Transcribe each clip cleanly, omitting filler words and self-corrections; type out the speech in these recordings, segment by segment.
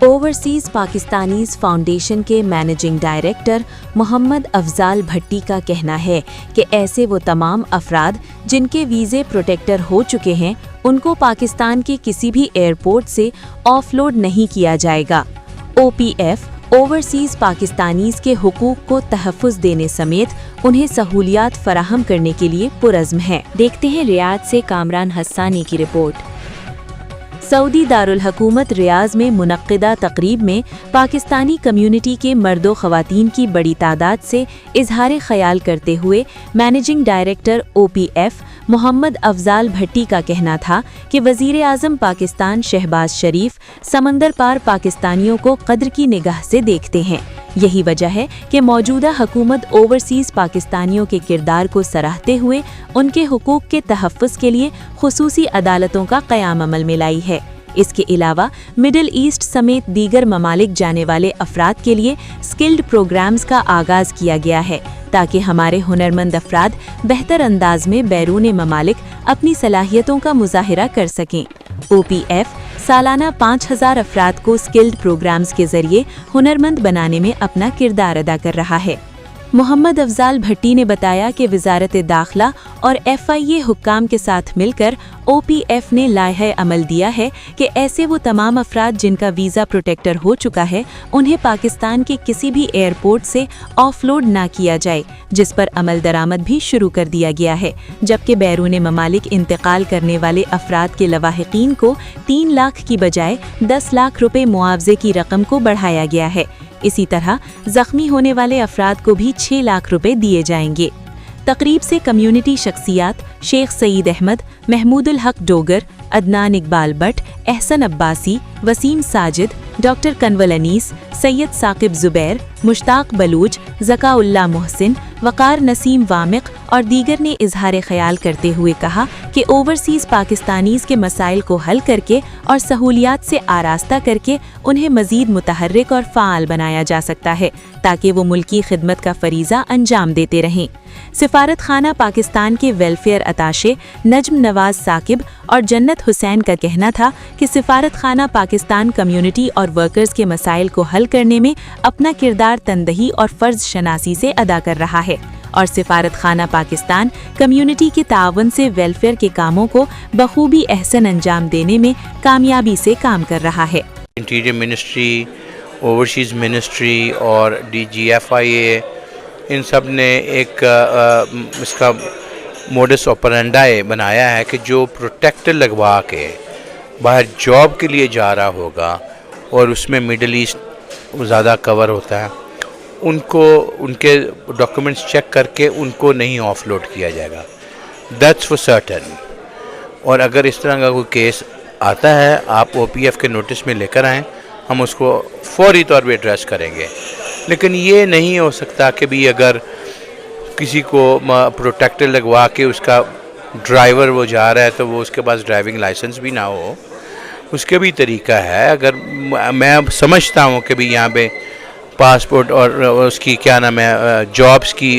Overseas Pakistanis foundation के managing director Mohammad Afzal Bhatti का कहना है कि ऐसे वो तमाम अफराद जिनके वीज़े प्रोटेक्टर हो चुके हैं उनको पाकिस्तान के किसी भी एयरपोर्ट से ऑफलोड नहीं किया जाएगा। OPF ओवरसीज़ पाकिस्तानीज़ के हुकूक को तहफ़्फ़ुज़ देने समेत उन्हें सहूलियात फराहम करने के लिए पुरज़्म है। देखते हैं रियाद से कामरान हस्सानी की रिपोर्ट। सऊदी दारुल हुकूमत रियाज में मुनक्किदा तकरीब में पाकिस्तानी कम्युनिटी के मर्दो ख़वातीन की बड़ी तादाद से इजहार ख्याल करते हुए managing director OPF Mohammad Afzal Bhatti का कहना था कि वज़ीर आज़म पाकिस्तान शहबाज शरीफ समंदर पार पाकिस्तानियों को कद्र की निगाह से देखते हैं। यही वजह है कि मौजूदा हुकूमत ओवरसीज़ पाकिस्तानियों के किरदार को सराहते हुए उनके हुकूक के तहफ़्फ़ुज़ के लिए खुसूसी अदालतों का क़याम अमल में लाई है। इसके अलावा मिडिल ईस्ट समेत दीगर ममालिक जाने वाले अफराद के लिए स्किल्ड प्रोग्राम्स का आगाज़ किया गया है ताकि हमारे हुनरमंद अफराद बेहतर अंदाज में बैरून ममालिक अपनी सलाहियतों का मुज़ाहिरा कर सकें। OPF सालाना 5000 अफराद को स्किल्ड प्रोग्राम्स के जरिए हुनरमंद बनाने में अपना किरदार अदा कर रहा है। मोहम्मद अफजाल भट्टी ने बताया कि वज़ारत दाखिला और FIA हुक्काम के साथ मिलकर OPF ने लाइहा अमल दिया है कि ऐसे वो तमाम अफराद जिनका वीज़ा प्रोटेक्टर हो चुका है उन्हें पाकिस्तान के किसी भी एयरपोर्ट से ऑफलोड ना किया जाए, जिस पर अमल दरामद भी शुरू कर दिया गया है। जबकि बैरून ममालिक इंतकाल करने वाले अफराद के लवाहिकीन को 3 लाख की बजाय 10 लाख रुपए मुआवजे की रकम को बढ़ाया गया है। इसी तरह जख्मी होने वाले अफराद को भी 6 लाख रुपए दिए जाएंगे। तकरीब से कम्युनिटी शख्सियात शेख सईद अहमद, महमूदुल हक डोगर, अदनान इकबाल बट, एहसन अब्बासी, वसीम साजिद, डॉक्टर कनवल अनीस, सैयद साकिब जुबैर, मुश्ताक बलूच, ज़काउल्लाह मोहसिन, वक़ार नसीम वामिक और दीगर ने इजहार ख्याल करते हुए कहा कि ओवरसीज़ पाकिस्तानीज़ के मसाइल को हल करके और सहूलियात से आरास्ता करके उन्हें मज़ीद मुतहर्रिक और फ़ाल बनाया जा सकता है ताकि वो मुल्की खिदमत का फ़रीज़ा अंजाम देते रहें। सिफारत खाना पाकिस्तान के वेलफेयर अताशे नज्म नवाज साकिब और जन्नत हुसैन का कहना था कि सिफारत खाना पाकिस्तान कम्युनिटी और वर्कर्स के मसाइल को हल करने में अपना किरदार तंदही और फ़र्ज शनासी से अदा कर रहा है और सिफारत खाना पाकिस्तान कम्युनिटी के तावन से वेलफेयर के कामों को बखूबी अहसन अंजाम देने में कामयाबी से काम कर रहा है। इंटीरियर मिनिस्ट्री, ओवरसीज़ मिनिस्ट्री और DGFIA इन सब ने एक इसका मोडस ऑपरेंडाई बनाया है कि जो प्रोटेक्टर लगवा के बाहर जॉब के लिए जा रहा होगा और उसमें मिडल ईस्ट ज़्यादा कवर होता है, उनको उनके डॉक्यूमेंट्स चेक करके उनको नहीं ऑफलोड किया जाएगा। That's for certain. और अगर इस तरह का कोई केस आता है आप OPF के नोटिस में लेकर आएँ, हम उसको फौरी तौर पे एड्रेस करेंगे। लेकिन ये नहीं हो सकता कि भी अगर किसी को प्रोटेक्टर लगवा के उसका ड्राइवर वो जा रहा है तो वो उसके पास ड्राइविंग लाइसेंस भी ना हो, उसके भी तरीका है। अगर मैं समझता हूँ कि भी यहाँ पे पासपोर्ट और उसकी क्या नाम है जॉब्स की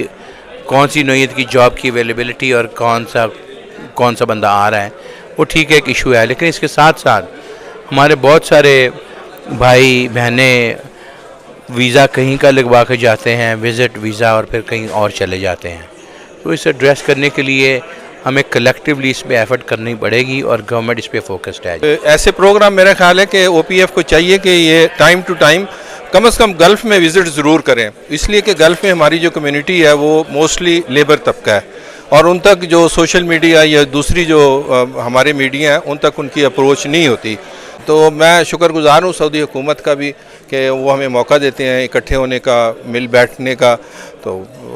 कौन सी नौइयत की जॉब की अवेलेबिलिटी और कौन सा बंदा आ रहा है वो ठीक है एक इशू है। लेकिन इसके साथ साथ हमारे बहुत सारे भाई बहनें वीज़ा कहीं का लगवा के जाते हैं, विज़िट वीज़ा, और फिर कहीं और चले जाते हैं। तो इसे एड्रेस करने के लिए हमें कलेक्टिवली इस पे एफर्ट करनी पड़ेगी और गवर्नमेंट इस पे फोकस्ड है। ऐसे प्रोग्राम मेरा ख्याल है कि OPF को चाहिए कि ये टाइम टू टाइम कम से कम गल्फ़ में विज़िट ज़रूर करें, इसलिए कि गल्फ़ में हमारी जो कम्युनिटी है वो मोस्टली लेबर तबका है और उन तक जो सोशल मीडिया या दूसरी जो हमारे मीडिया हैं उन तक उनकी अप्रोच नहीं होती। तो मैं शुक्रगुज़ार हूँ सऊदी हुकूमत का भी कि वो हमें मौका देते हैं इकट्ठे होने का, मिल बैठने का। तो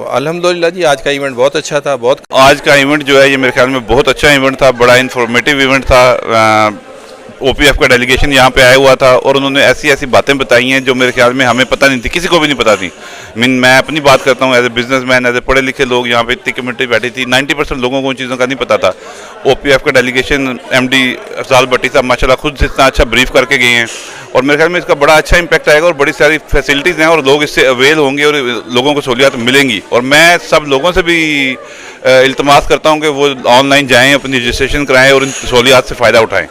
अल्हम्दुलिल्लाह जी आज का इवेंट बहुत अच्छा था। आज का इवेंट जो है ये मेरे ख्याल में बहुत अच्छा इवेंट था, बड़ा इन्फॉर्मेटिव इवेंट था। OPF का डेलीगेशन यहाँ पे आया हुआ था और उन्होंने ऐसी ऐसी बातें बताई हैं जो मेरे ख्याल में हमें पता नहीं थी, किसी को भी नहीं पता थी। मैं अपनी बात करता हूँ as a businessman, as a पढ़े लिखे लोग यहाँ पे इतनी कम्युनिटी बैठी थी, 90% लोगों को उन चीज़ों का नहीं पता था। OPF का डेलीगेशन MD अफजाल भट्टी साहब माशाल्लाह खुद से इतना अच्छा ब्रीफ करके गए हैं और मेरे ख्याल में इसका बड़ा अच्छा इंपैक्ट आएगा और बड़ी सारी फैसिलिटीज़ हैं और लोग इससे अवेल होंगे और लोगों को सहूलियत मिलेंगी। और मैं सब लोगों से भी इल्तमास करता हूँ कि वो ऑनलाइन जाएँ, अपनी रजिस्ट्रेशन कराएँ और इन सहूलियत से फ़ायदा उठाएँ।